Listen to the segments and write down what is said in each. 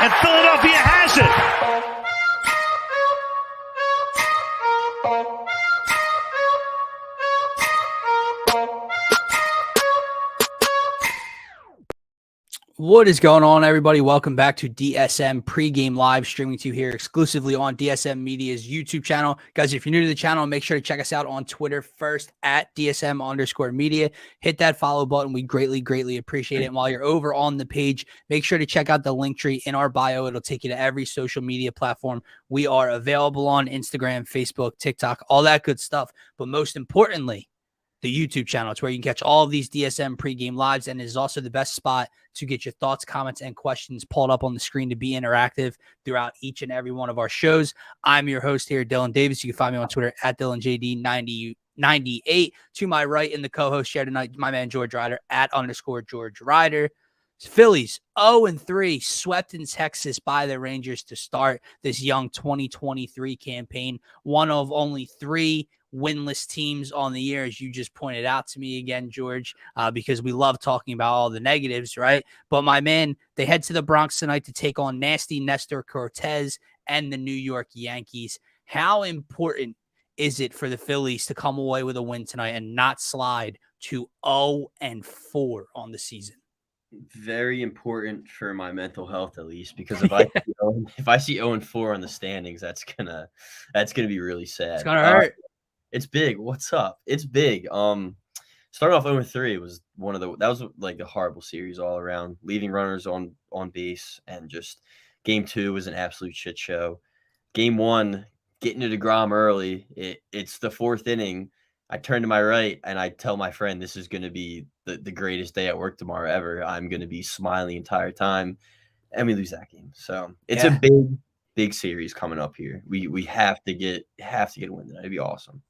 and Philadelphia has it. What is going on, everybody? Welcome back to DSM pregame live, streaming to you here exclusively on DSM Media's YouTube channel. Guys, if you're new to the channel, make sure to check us out on Twitter first at DSM_media. Hit that follow button. We greatly appreciate it. And while you're over on the page, make sure to check out the link tree in our bio. It'll take you to every social media platform. We are available on Instagram, Facebook, TikTok, all that good stuff. But most importantly, the YouTube channel. It's where you can catch all of these DSM pregame lives, and it is also the best spot to get your thoughts, comments, and questions pulled up on the screen to be interactive throughout each and every one of our shows. I'm your host here, Dylan Davis. You can find me on Twitter at DylanJD98. To my right in the co-host chair tonight, my man George Ryder at _George Ryder. Phillies 0-3, swept in Texas by the Rangers to start this young 2023 campaign. One of only three winless teams on the year, as you just pointed out to me again, George, because we love talking about all the negatives, right? But my man, they head to the Bronx tonight to take on nasty Nestor Cortez and the New York Yankees. How important is it for the Phillies to come away with a win tonight and not slide to 0-4 on the season? Very important for my mental health, at least, because if I see 0-4 on the standings, that's gonna be really sad. It's gonna hurt. It's big. What's up? It's big. Starting off 0-3 was that was like a horrible series all around, leaving runners on base, and just game 2 was an absolute shit show. Game 1, getting to DeGrom early. It's the 4th inning. I turn to my right and I tell my friend, this is going to be the greatest day at work tomorrow ever. I'm going to be smiling the entire time, and we lose that game. So it's a big series coming up here. We have to get a win tonight. It'd be awesome.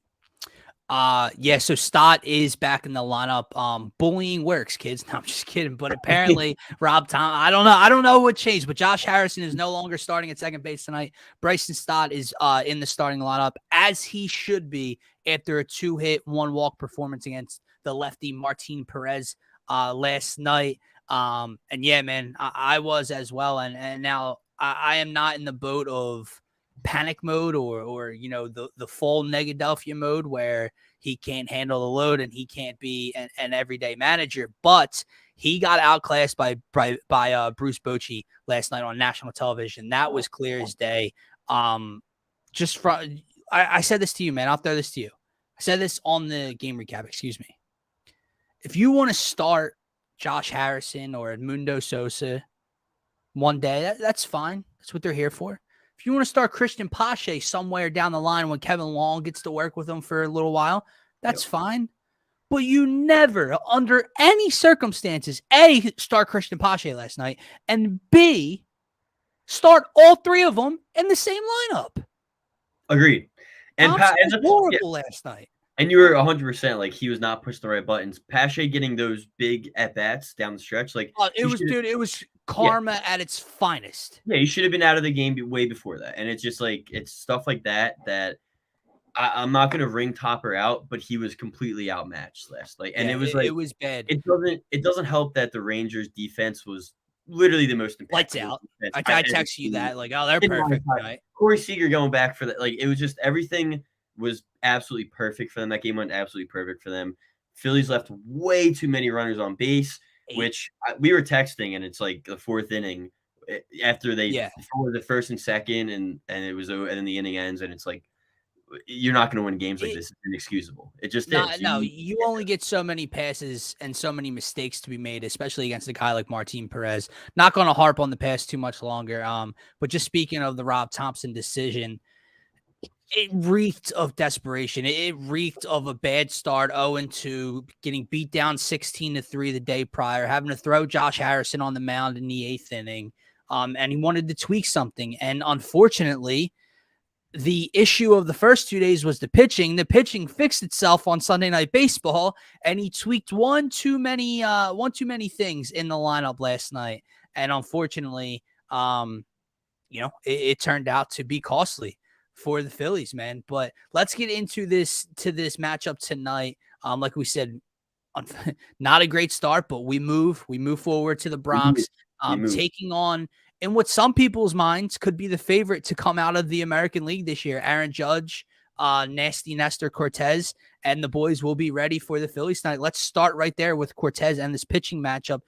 So Stott is back in the lineup. Bullying works, kids. No, I'm just kidding. But apparently Rob Tom, I don't know what changed, but Josh Harrison is no longer starting at second base tonight. Bryson Stott is in the starting lineup, as he should be, after a 2-hit, 1-walk performance against the lefty Martin Perez last night. And yeah, man, I was as well. And now I am not in the boat of panic mode or the full Negadelphia mode where he can't handle the load and he can't be an everyday manager, but he got outclassed by Bruce Bochy last night on national television. That was clear as day. I said this to you, man. I'll throw this to you. I said this on the game recap, excuse me. If you want to start Josh Harrison or Edmundo Sosa one day, that's fine. That's what they're here for. If you want to start Christian Pache somewhere down the line when Kevin Long gets to work with him for a little while, that's fine. But you never, under any circumstances, A, start Christian Pache last night, and B, start all three of them in the same lineup. Agreed. And was horrible last night. And you were 100% like he was not pushing the right buttons. Pache getting those big at-bats down the stretch. Like it was karma at its finest. Yeah, he should have been out of the game way before that. And it's just like, it's stuff like that I'm not going to ring Topper out, but he was completely outmatched last night. And it was bad. It doesn't help that the Rangers defense was literally the most impactful. Lights out. I text you that, like, oh, they're perfect tonight. Corey Seager going back for that. Like, it was just everything was absolutely perfect for them. That game went absolutely perfect for them. Phillies left way too many runners on base, which we were texting, and it's like the 4th inning after they scored the first and second, and it was, and then the inning ends, and it's like, you're not going to win games like this. It's inexcusable. It just is. No, you only get so many passes and so many mistakes to be made, especially against a guy like Martin Perez. Not going to harp on the past too much longer. But just speaking of the Rob Thompson decision, it reeked of desperation. It reeked of a bad start, 0-2, getting beat down 16-3 the day prior, having to throw Josh Harrison on the mound in the 8th inning. And he wanted to tweak something. And unfortunately, the issue of the first 2 days was the pitching. The pitching fixed itself on Sunday Night Baseball, and he tweaked one too many things in the lineup last night. And unfortunately, it turned out to be costly for the Phillies, man. But let's get into this matchup tonight. Like we said, not a great start, but we move forward to the Bronx, taking on in what some people's minds could be the favorite to come out of the American League this year. Aaron Judge, nasty Nestor Cortez, and the boys will be ready for the Phillies tonight. Let's start right there with Cortez and this pitching matchup.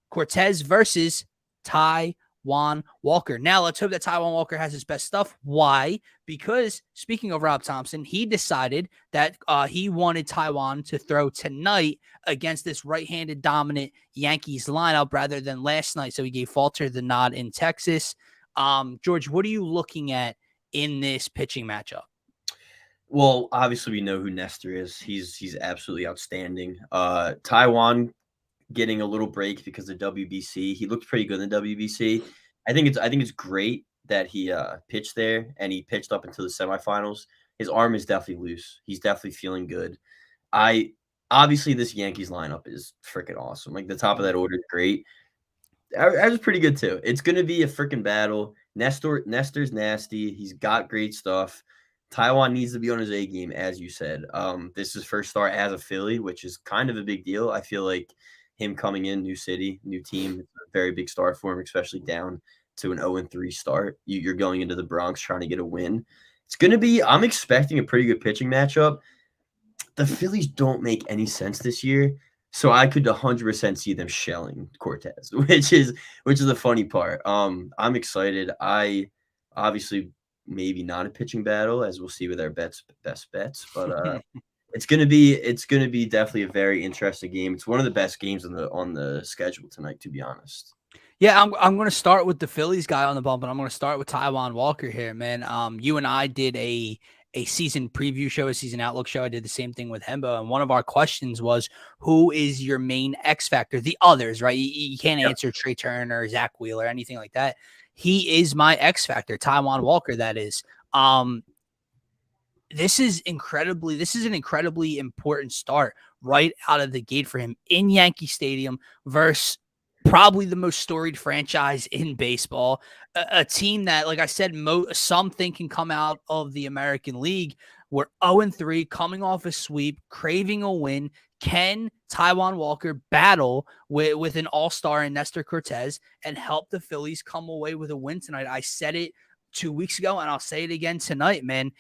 Cortez versus Taijuan Walker. Now, let's hope that Taijuan Walker has his best stuff. Why? Because, speaking of Rob Thompson, he decided that he wanted Taijuan to throw tonight against this right-handed dominant Yankees lineup rather than last night. So he gave Falter the nod in Texas. George, what are you looking at in this pitching matchup? Well, obviously we know who Nestor is. He's absolutely outstanding. Taijuan getting a little break because of WBC. He looked pretty good in the WBC. I think it's great that he pitched there and he pitched up until the semifinals. His arm is definitely loose. He's definitely feeling good. Obviously this Yankees lineup is freaking awesome. Like the top of that order is great. I was pretty good too. It's gonna be a freaking battle. Nestor's nasty. He's got great stuff. Taijuan needs to be on his A game, as you said. This is his first start as a Philly, which is kind of a big deal. I feel like him coming in, new city, new team, it's a very big start for him, especially down to an 0-3 start. You're going into the Bronx trying to get a win. It's going to be – I'm expecting a pretty good pitching matchup. The Phillies don't make any sense this year, so I could 100% see them shelling Cortez, which is the funny part. I'm excited. I obviously – maybe not a pitching battle, as we'll see with our best bets, but it's gonna be definitely a very interesting game. It's one of the best games on the schedule tonight, to be honest. Yeah, I'm going to start with the Phillies guy on the bump, and I'm going to start with Taijuan Walker here, man. You and I did a season preview show, a season outlook show. I did the same thing with Hembo, and one of our questions was, who is your main X factor? The others, right? You can't answer Trey Turner, Zach Wheeler, anything like that. He is my X factor, Taijuan Walker, that is. This is an incredibly important start right out of the gate for him in Yankee Stadium versus probably the most storied franchise in baseball, a team that, like I said, some think can come out of the American League. We're 0-3, coming off a sweep, craving a win. Can Taijuan Walker battle with an all-star in Nestor Cortez and help the Phillies come away with a win tonight? I said it 2 weeks ago, and I'll say it again tonight, man.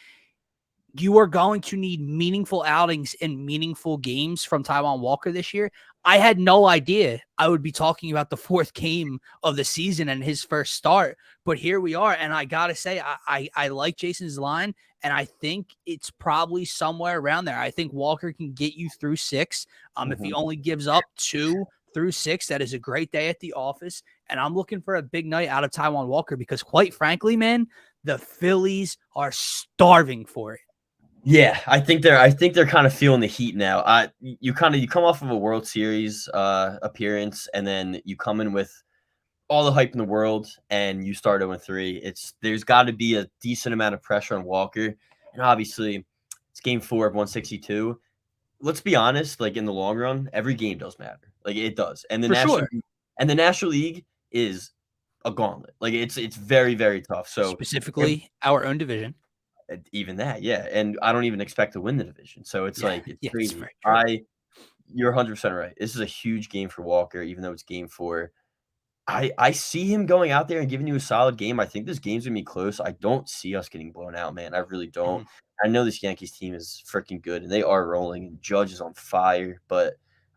You are going to need meaningful outings and meaningful games from Taijuan Walker this year. I had no idea I would be talking about the fourth game of the season and his first start, but here we are. And I got to say, I like Jason's line, and I think it's probably somewhere around there. I think Walker can get you through 6. If he only gives up 2 through 6, that is a great day at the office. And I'm looking for a big night out of Taijuan Walker because, quite frankly, man, the Phillies are starving for it. Yeah, I think they're kind of feeling the heat now. You come off of a World Series appearance, and then you come in with all the hype in the world, and you start 0-3. There's got to be a decent amount of pressure on Walker, and obviously it's Game 4 of 162. Let's be honest, like in the long run, every game does matter. Like it does, and the National League is a gauntlet. Like it's very, very tough. So specifically our own division. Even that, yeah, and I don't even expect to win the division, so it's crazy. You're 100% right. This is a huge game for Walker, even though it's Game 4. I see him going out there and giving you a solid game. I think this game's gonna be close. I don't see us getting blown out, man. I really don't. I know this Yankees team is freaking good, and they are rolling, and Judge is on fire, but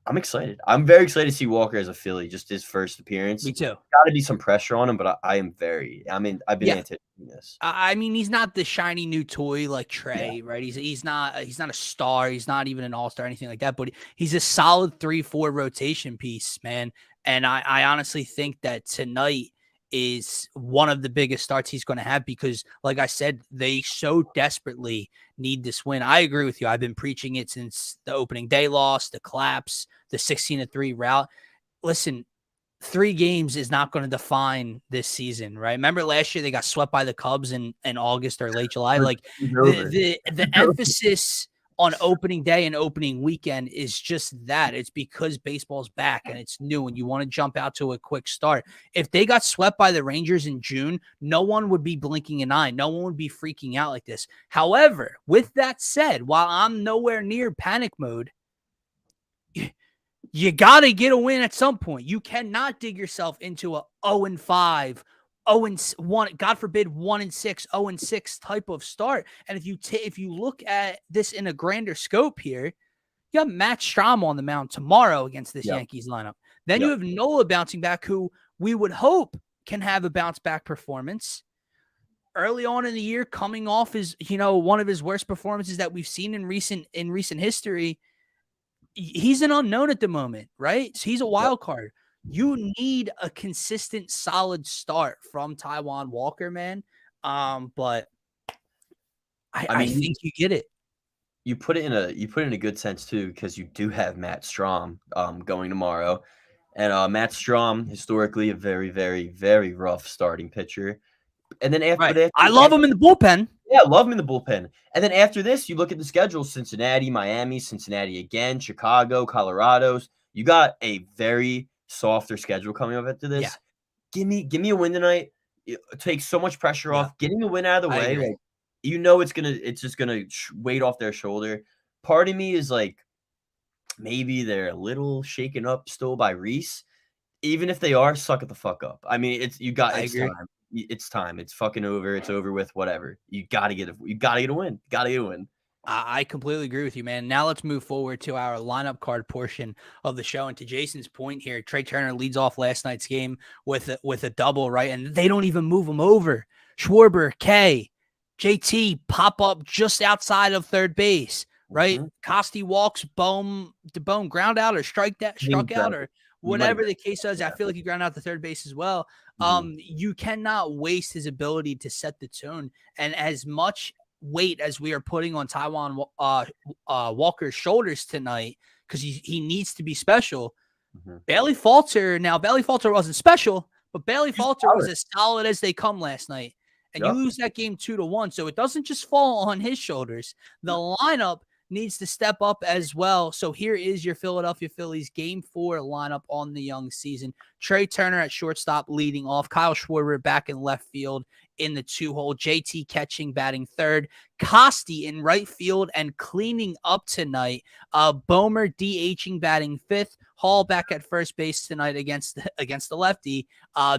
I'm excited. I'm very excited to see Walker as a Philly, just his first appearance. Me too. Got to be some pressure on him, but I've been anticipating this. I mean, he's not the shiny new toy like Trey, right? He's not a star. He's not even an all-star or anything like that, but he's a solid 3-4 rotation piece, man. And I honestly think that tonight is one of the biggest starts he's going to have because, like I said, they so desperately need this win. I agree with you. I've been preaching it since the opening day loss, the collapse, the 16-3 route. Listen, 3 games is not going to define this season, right? Remember last year they got swept by the Cubs in August or late July. Like the emphasis on opening day and opening weekend is just that. It's because baseball's back and it's new and you want to jump out to a quick start. If they got swept by the Rangers in June, no one would be blinking an eye. No one would be freaking out like this. However, with that said, while I'm nowhere near panic mode, you got to get a win at some point. You cannot dig yourself into a 0-5 1, God forbid, 1-6, 0-6 type of start. And if you look at this in a grander scope here, you have Matt Strahm on the mound tomorrow against this Yankees lineup. Then you have Nola bouncing back, who we would hope can have a bounce back performance. Early on in the year, coming off his, one of his worst performances that we've seen in recent history. He's an unknown at the moment, right? So he's a wild card. You need a consistent, solid start from Taijuan Walker, man. But I think you get it. You put it in a good sense too, because you do have Matt Strahm going tomorrow, and Matt Strahm, historically a very, very, very rough starting pitcher. And then I love him in the bullpen. Yeah, love him in the bullpen. And then after this, you look at the schedule: Cincinnati, Miami, Cincinnati again, Chicago, Colorado's. You got a very softer schedule coming up after this. Yeah. Give me a win tonight. It takes so much pressure off. Getting a win out of the way, like, it's just gonna weight off their shoulder. Part of me is like, maybe they're a little shaken up still by Reese. Even if they are, suck it the fuck up. I mean, it's time. It's time. It's fucking over. It's over with. Whatever. You gotta get a win. Gotta get a win. I completely agree with you, man. Now let's move forward to our lineup card portion of the show. And to Jason's point here, Trey Turner leads off last night's game with a double, right? And they don't even move him over. Schwarber, K, JT pop up just outside of third base, right? Costi walks, Bohm ground out or struck out or whatever the case is. I feel like he ground out the third base as well. You cannot waste his ability to set the tone. And as much weight as we are putting on Taijuan Walker's shoulders tonight, because he needs to be special. Bailey Falter wasn't special, but Bailey Falter was as solid as they come last night. And you lose that game 2-1. So it doesn't just fall on his shoulders. The lineup needs to step up as well. So here is your Philadelphia Phillies Game 4 lineup on the young season. Trey Turner at shortstop leading off. Kyle Schwarber back in left field in the 2-hole. JT catching, batting third. Costi in right field and cleaning up tonight. Bomer DHing, batting fifth. Hall back at first base tonight against the lefty,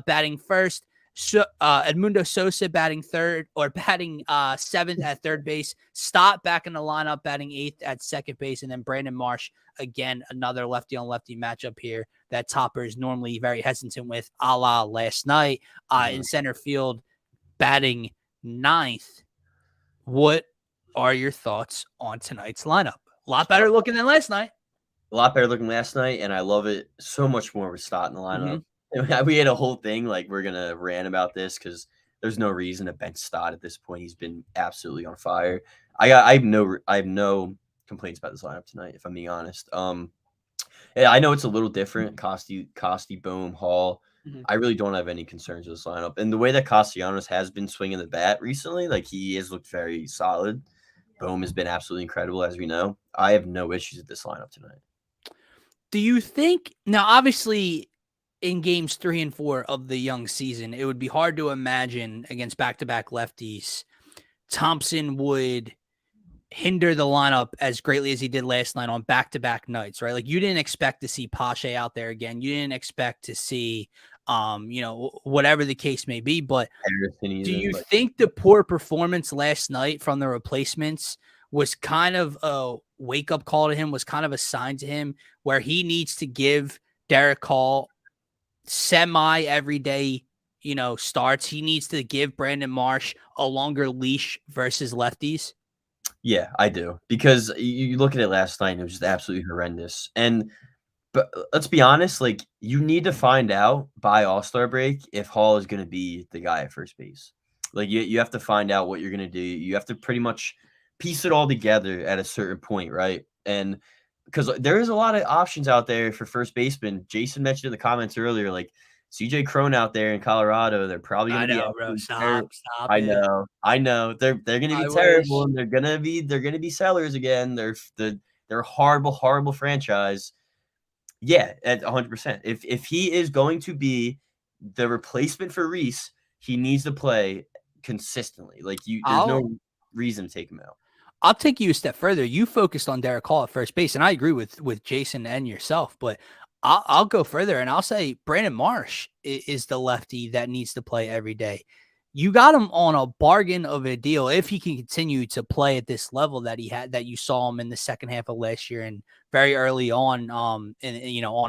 batting first. So Edmundo Sosa batting seventh at third base. Stott back in the lineup batting eighth at second base. And then Brandon Marsh, again, another lefty on lefty matchup here that Topper is normally very hesitant with, a la last night. In center field batting ninth. What are your thoughts on tonight's lineup? A lot better looking than last night. A lot better looking last night, and I love it so much more with Stott in the lineup. We had a whole thing like we're gonna rant about this because there's no reason to bench Stott at this point. He's been absolutely on fire. I have no complaints about this lineup tonight, if I'm being honest. Yeah, I know it's a little different. Costi, Bohm, Hall. I really don't have any concerns with this lineup. And the way that Castellanos has been swinging the bat recently, like he has looked very solid. Bohm has been absolutely incredible, as we know. I have no issues with this lineup tonight. Do you think now? Obviously, in games 3 and 4 of the young season, it would be hard to imagine against back-to-back lefties, Thompson would hinder the lineup as greatly as he did last night on back-to-back nights, right? Like you didn't expect to see Pache out there again. You didn't expect to see, whatever the case may be. But do you think the poor performance last night from the replacements was kind of a wake-up call to him, was kind of a sign to him where he needs to give Derek Hall semi everyday, starts? He needs to give Brandon Marsh a longer leash versus lefties? Yeah, I do. Because you look at it last night and it was just absolutely horrendous. But let's be honest, like you need to find out by All-Star break if Hall is going to be the guy at first base. Like you have to find out what you're going to do. You have to pretty much piece it all together at a certain point, right? And because there is a lot of options out there for first baseman. Jason mentioned in the comments earlier, like CJ Cron out there in Colorado, they're probably going to be. Bro, stop I know. They're going to be terrible, and they're going to be sellers again. They're a horrible franchise. Yeah, at 100%. If he is going to be the replacement for Reese, he needs to play consistently. Like there's no reason to take him out. I'll take you a step further. You focused on Derek Hall at first base, and I agree with Jason and yourself, but I'll go further and I'll say Brandon Marsh is the lefty that needs to play every day. You got him on a bargain of a deal if he can continue to play at this level that he had, that you saw him in the second half of last year and very early on, on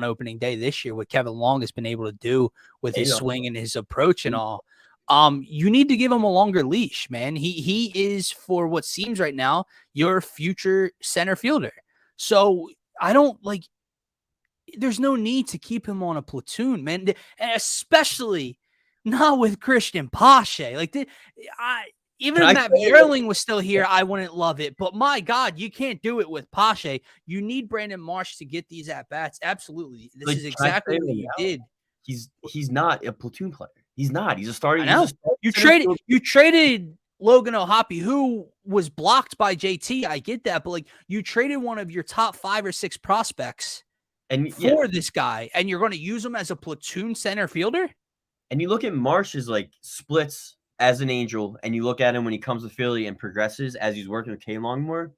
opening day this year, what Kevin Long has been able to do with his swing and his approach and all. You need to give him a longer leash, man. He is, for what seems right now, your future center fielder. So I don't like. There's no need to keep him on a platoon, man, and especially not with Christian Pache. Like, even if Matt Vierling was still here, I wouldn't love it. But my God, you can't do it with Pache. You need Brandon Marsh to get these at bats. Absolutely, this is exactly what you did. He's not a platoon player. He's not. He's a starting. I know. You traded Logan O'Hoppe, who was blocked by JT. I get that, but like, you traded one of your top 5 or 6 prospects for this guy, and you're going to use him as a platoon center fielder. And you look at Marsh's like splits as an Angel, and you look at him when he comes to Philly and progresses as he's working with K Long more.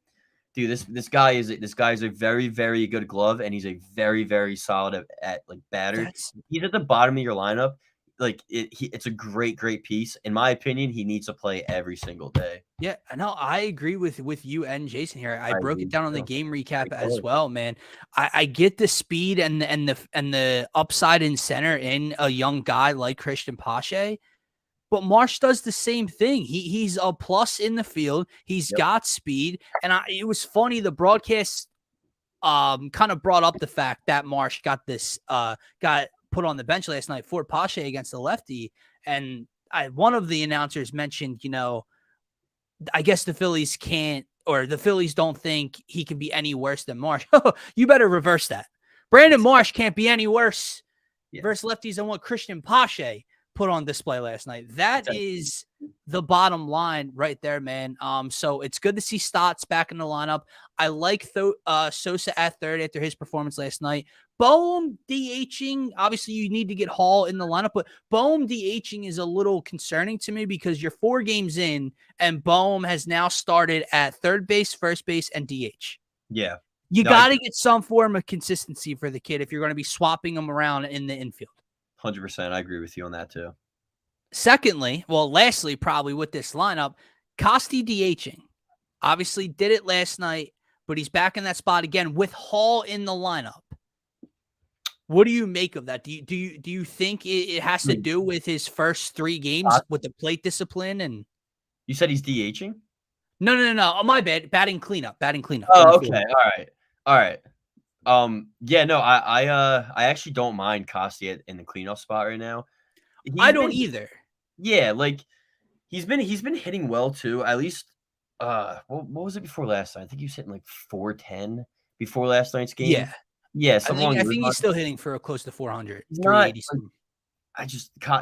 Dude, this guy is a very, very good glove, and he's a very, very solid at like batter. He's at the bottom of your lineup. Like it's a great piece. In my opinion, he needs to play every single day. Yeah, no, I agree with you and Jason here. I broke it down on the game recap as well, man. I get the speed and the upside in center in a young guy like Christian Pache, but Marsh does the same thing. He's a plus in the field. He's got speed, and it was funny. The broadcast kind of brought up the fact that Marsh got put on the bench last night for Pache against the lefty, and one of the announcers mentioned, I guess the Phillies don't think he can be any worse than Marsh. You better reverse that. Brandon Marsh can't be any worse versus lefties than what Christian Pache put on display last night. That is the bottom line right there, man. So it's good to see Stotts back in the lineup. I like Sosa at third after his performance last night. Bohm DHing, obviously you need to get Hall in the lineup, but Bohm DHing is a little concerning to me because you're 4 games in and Bohm has now started at third base, first base, and DH. Yeah. You got to get some form of consistency for the kid if you're going to be swapping him around in the infield. 100%. I agree with you on that too. Lastly, probably with this lineup, Costi DHing. Obviously did it last night, but he's back in that spot again with Hall in the lineup. What do you make of that? Do you think it has to do with his first 3 games with the plate discipline? And you said he's DHing? No. Oh, my bad. Batting cleanup. Oh, okay. All right. Yeah, no, I actually don't mind Costi in the cleanup spot right now. I don't either. Yeah, like he's been hitting well too. At least what was it before last night? I think he was hitting like 410 before last night's game. Yeah. Yeah, I think he's still hitting for close to 400. 380 something.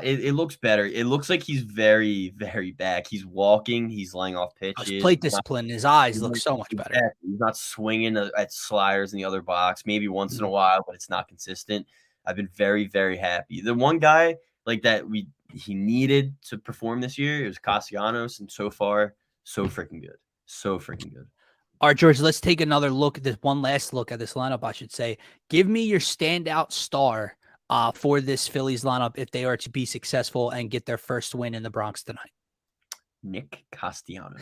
It looks better. It looks like he's very, very back. He's walking. He's laying off pitches. His plate discipline. His eyes look so much better. He's not swinging at sliders in the other box. Maybe once in a while, but it's not consistent. I've been very, very happy. The one guy like that he needed to perform this year, it was Castellanos, and so far, so freaking good. So freaking good. All right, George, let's take another look at this. One last look at this lineup, I should say. Give me your standout star for this Phillies lineup if they are to be successful and get their first win in the Bronx tonight. Nick Castellanos.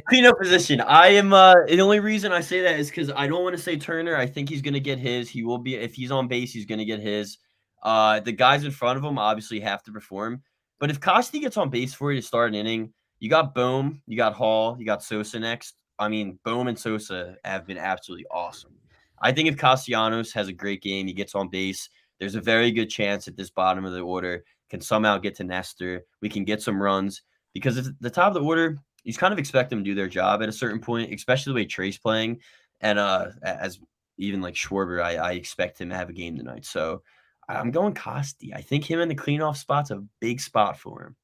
Cleanup position. I am the only reason I say that is because I don't want to say Turner. I think he's going to get his. He will be, if he's on base, he's going to get his. The guys in front of him obviously have to perform. But if Costi gets on base for you to start an inning, you got Bohm, you got Hall, you got Sosa next. I mean, Bohm and Sosa have been absolutely awesome. I think if Castellanos has a great game, he gets on base, there's a very good chance that this bottom of the order can somehow get to Nestor. We can get some runs because at the top of the order, you kind of expect them to do their job at a certain point, especially the way Trey's playing. And as even like Schwarber, I expect him to have a game tonight. So I'm going Costi. I think him in the cleanoff spot's a big spot for him.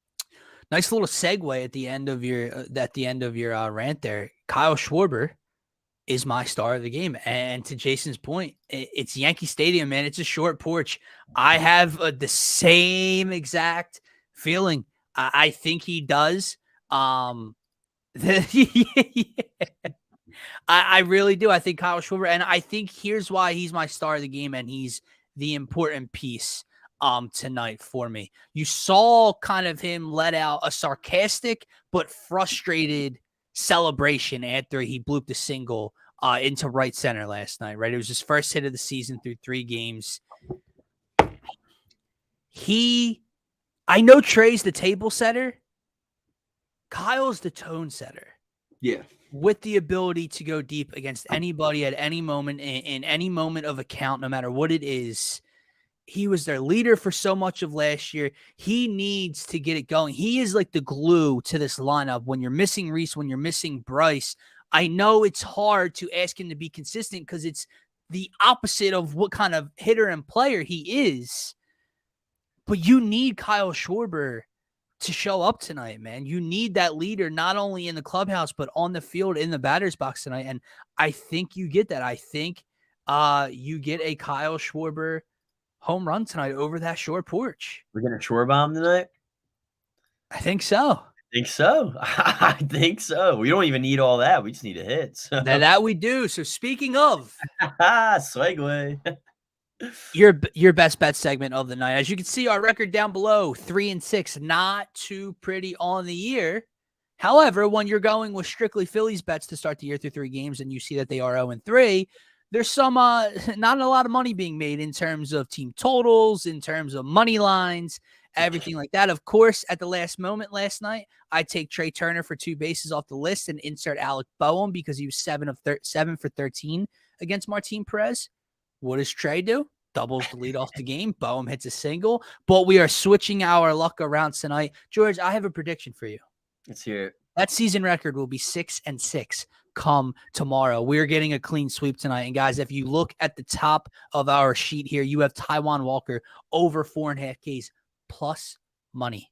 Nice little segue at the end of your rant there. Kyle Schwarber is my star of the game. And to Jason's point, it's Yankee Stadium, man. It's a short porch. I have the same exact feeling. I think he does. I really do. I think Kyle Schwarber, and I think here's why he's my star of the game, and he's the important piece tonight for me. You saw kind of him let out a sarcastic but frustrated celebration after he blooped a single into right center last night, right? It was his first hit of the season through 3 games. I know Trey's the table setter. Kyle's the tone setter. Yeah. With the ability to go deep against anybody at any moment, in any moment of account, no matter what it is. He was their leader for so much of last year. He needs to get it going. He is like the glue to this lineup. When you're missing Reese, when you're missing Bryce, I know it's hard to ask him to be consistent because it's the opposite of what kind of hitter and player he is. But you need Kyle Schwarber to show up tonight, man. You need that leader, not only in the clubhouse, but on the field in the batter's box tonight. And I think you get that. I think you get a Kyle Schwarber home run tonight over that short porch. We're going to shore bomb tonight? I think so. I think so. We don't even need all that. We just need a hit. So. That we do. So speaking of segue. your best bet segment of the night. As you can see, our record down below, 3-6, not too pretty on the year. However, when you're going with strictly Phillies bets to start the year through 3 games and you see that they are 0-3, there's some not a lot of money being made in terms of team totals, in terms of money lines, everything like that. Of course, at the last moment last night, I take Trey Turner for 2 bases off the list and insert Alec Boehm because he was 7 for 13 against Martin Perez. What does Trey do? Doubles the lead off the game. Boehm hits a single, but we are switching our luck around tonight. George, I have a prediction for you. Let's hear it. That season record will be 6-6 come tomorrow. We're getting a clean sweep tonight. And guys, if you look at the top of our sheet here, you have Taijuan Walker over 4.5 Ks plus money.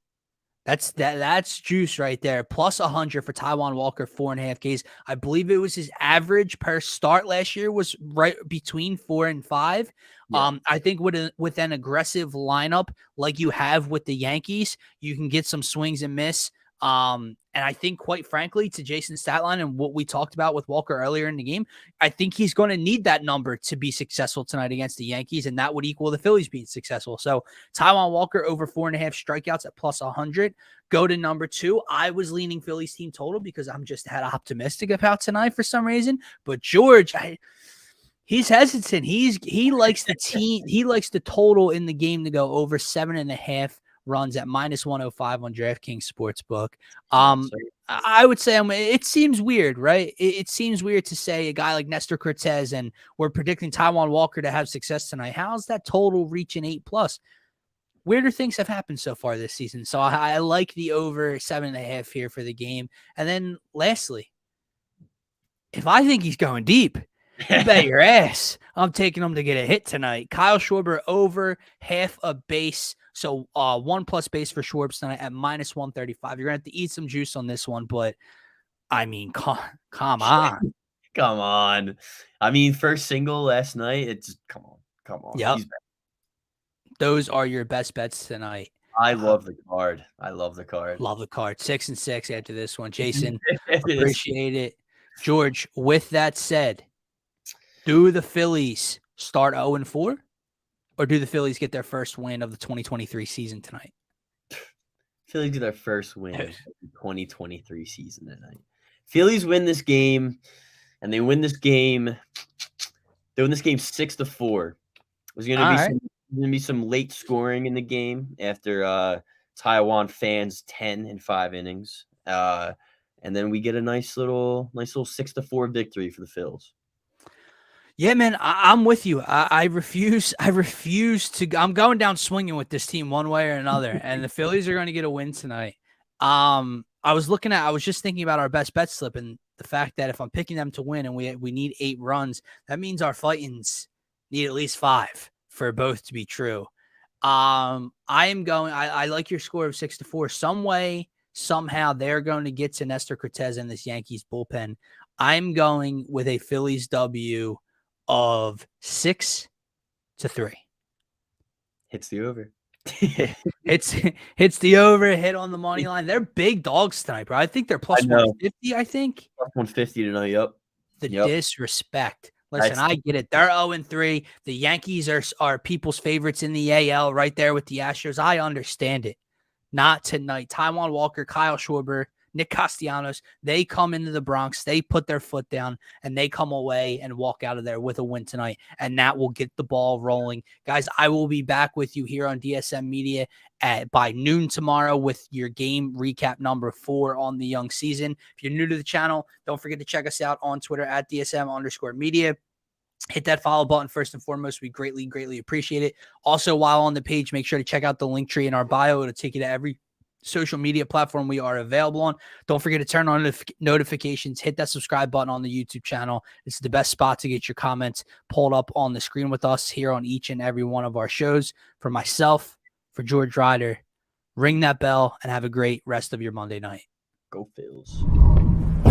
That's juice right there. Plus 100 for Taijuan Walker, 4.5 Ks. I believe it was his average per start last year was right between 4 and 5. Yeah. I think with an aggressive lineup like you have with the Yankees, you can get some swings and miss. And I think, quite frankly, to Jason's stat line and what we talked about with Walker earlier in the game, I think he's going to need that number to be successful tonight against the Yankees, and that would equal the Phillies being successful. So Taijuan Walker over 4.5 strikeouts at plus 100. Go to number 2. I was leaning Phillies team total because I'm just that optimistic about tonight for some reason. But George, he's hesitant. He likes the team. He likes the total in the game to go over 7.5 runs at minus 105 on DraftKings Sportsbook. I would say it seems weird, right? It seems weird to say a guy like Nestor Cortez and we're predicting Taijuan Walker to have success tonight. How's that total reaching 8+? Weirder things have happened so far this season. So I like the over 7.5 here for the game. And then lastly, if I think he's going deep, you bet your ass I'm taking him to get a hit tonight. Kyle Schwarber over half a base. So 1+ base for Schwarber tonight at minus 135. You're going to have to eat some juice on this one, but I mean, come on. Come on. I mean, first single last night, it's come on. Yep. Those are your best bets tonight. I love the card. Love the card. 6-6 after this one. Jason, appreciate it. George, with that said, do the Phillies start 0-4? Or do the Phillies get their first win of the 2023 season tonight? Phillies get their first win of the 2023 season tonight. Phillies win this game, and they win this game. They win this game 6-4. There's going to be some late scoring in the game after Taijuan fans 10 in 5 innings, and then we get a nice little 6-4 victory for the Phils. Yeah, man, I'm with you. I refuse to. I'm going down swinging with this team one way or another, and the Phillies are going to get a win tonight. I was just thinking about our best bet slip and the fact that if I'm picking them to win and we need 8 runs, that means our Fightins need at least 5 for both to be true. I like your score of 6-4. Some way, somehow, they're going to get to Nestor Cortez in this Yankees bullpen. I'm going with a Phillies W of 6-3. Hits the over. Hits the over, hit on the money line. They're big dogs tonight, bro. I think they're plus 150, I think. Plus 150 tonight, yep. The Yep. disrespect. Listen, That's- I get it. They're 0-3. The Yankees are people's favorites in the AL right there with the Astros. I understand it. Not tonight. Taijuan Walker, Kyle Schwarber, Nick Castellanos, they come into the Bronx, they put their foot down, and they come away and walk out of there with a win tonight, and that will get the ball rolling. Guys, I will be back with you here on DSM Media by noon tomorrow with your game recap number 4 on the young season. If you're new to the channel, don't forget to check us out on Twitter at DSM_media. Hit that follow button first and foremost. We greatly, greatly appreciate it. Also, while on the page, make sure to check out the link tree in our bio. It'll take you to every social media platform we are available on. Don't forget to turn on notifications. Hit that subscribe button on the YouTube channel. It's the best spot to get your comments pulled up on the screen with us here on each and every one of our shows. For myself, for George Ryder, ring that bell and have a great rest of your Monday night. Go Phils.